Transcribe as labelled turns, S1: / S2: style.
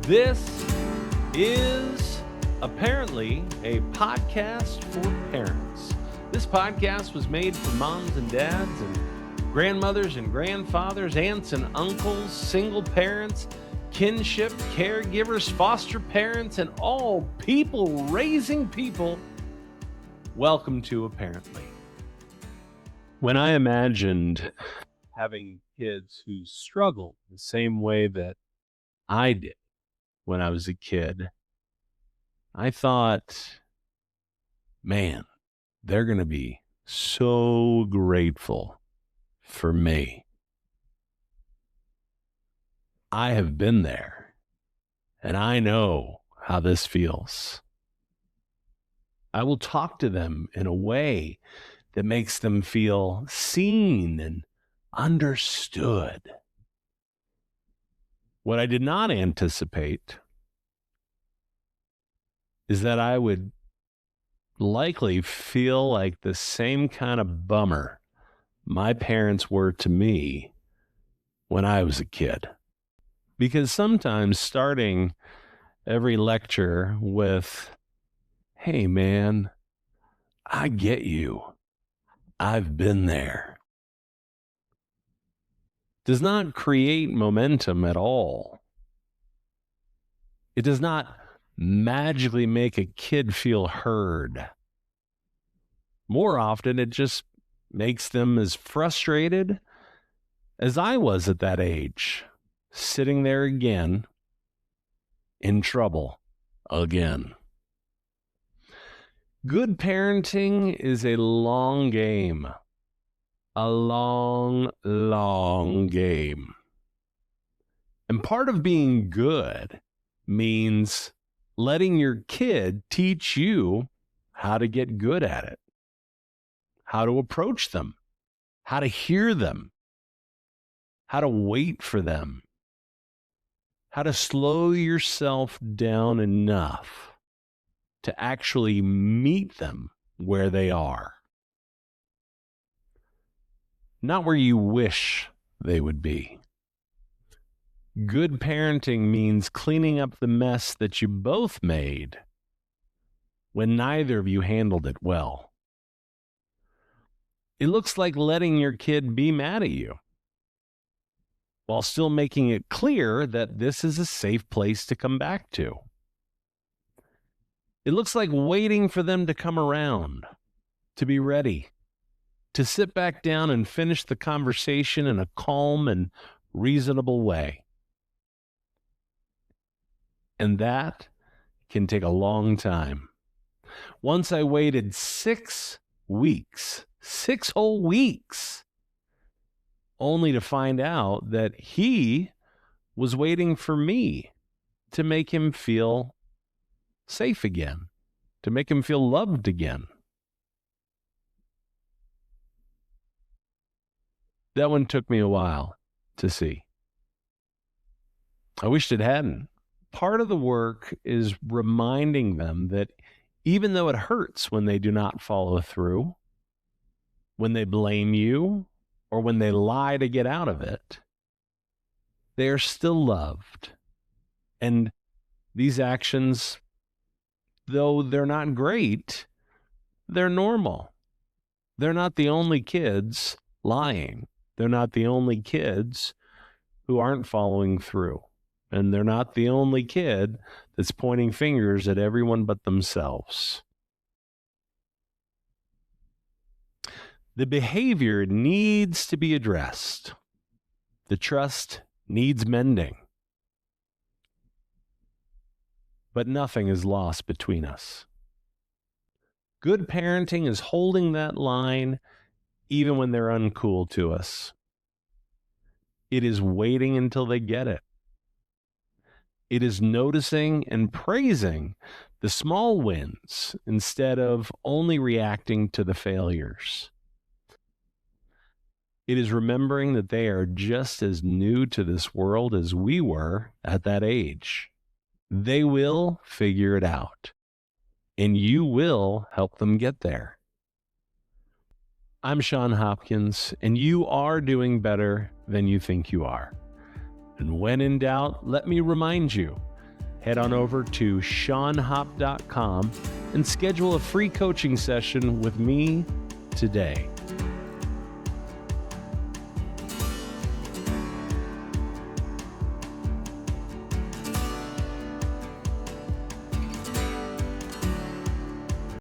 S1: This is aParently, a podcast for parents. This podcast was made for moms and dads and grandmothers and grandfathers, aunts and uncles, single parents, kinship, caregivers, foster parents, and all people raising people. Welcome to aParently. When I imagined having kids who struggled the same way that I did when I was a kid, I thought, man, they're going to be so grateful for me. I have been there, and I know how this feels. I will talk to them in a way that makes them feel seen and understood. What I did not anticipate is that I would likely feel like the same kind of bummer my parents were to me when I was a kid. Because sometimes starting every lecture with, "Hey man, I get you. I've been there," does not create momentum at all. It does not magically make a kid feel heard. More often, it just makes them as frustrated as I was at that age, sitting there again, in trouble again. Good parenting is a long game. A long, long game. And part of being good means letting your kid teach you how to get good at it, how to approach them, how to hear them, how to wait for them, how to slow yourself down enough to actually meet them where they are. Not where you wish they would be. Good parenting means cleaning up the mess that you both made when neither of you handled it well. It looks like letting your kid be mad at you while still making it clear that this is a safe place to come back to. It looks like waiting for them to come around, to be ready, to sit back down and finish the conversation in a calm and reasonable way. And that can take a long time. Once I waited 6 weeks, 6 whole weeks, only to find out that he was waiting for me to make him feel safe again, to make him feel loved again. That one took me a while to see. I wished it hadn't. Part of the work is reminding them that even though it hurts when they do not follow through, when they blame you, or when they lie to get out of it, they are still loved. And these actions, though they're not great, they're normal. They're not the only kids lying. They're not the only kids who aren't following through. And they're not the only kid that's pointing fingers at everyone but themselves. The behavior needs to be addressed. The trust needs mending. But nothing is lost between us. Good parenting is holding that line even when they're uncool to us. It is waiting until they get it. It is noticing and praising the small wins instead of only reacting to the failures. It is remembering that they are just as new to this world as we were at that age. They will figure it out, and you will help them get there. I'm Shawn Hopkins, and you are doing better than you think you are. And when in doubt, let me remind you head on over to ShawnHop.com and schedule a free coaching session with me today.